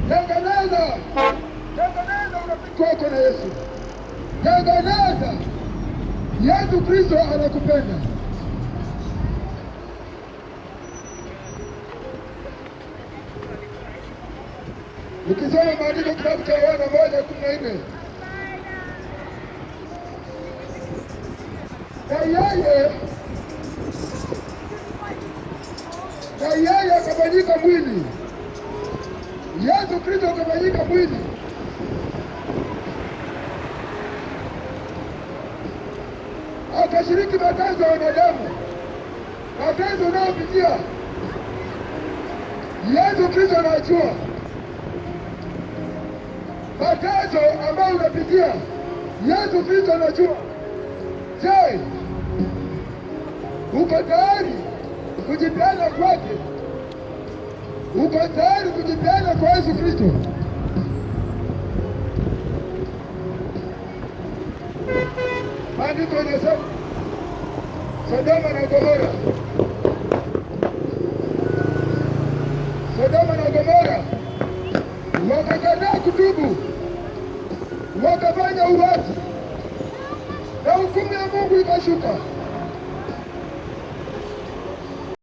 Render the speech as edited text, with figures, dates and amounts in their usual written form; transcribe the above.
Tengeneza urafiki wako na Yesu. Tengeneza. Yesu Kristo anakupenda. Ukisoma maandiko kitabu cha Yohana 1:14, na yeye akafanyika mwili. Yesu Kristo akafanyika mwili. Akashiriki mateso ya wanadamu, mateso unayopitia Yesu Kristo anajua. Mateso ambayo unapitia Yesu Kristo anajua. Je, uko tayari kujipeana kwake? Uko tayari kujipeana kwa Yesu Kristo? Maandiko yanasema Sodoma na Gomora, wakakataa kutubu, wakafanya uasi na hukumu ya Mungu ikashuka.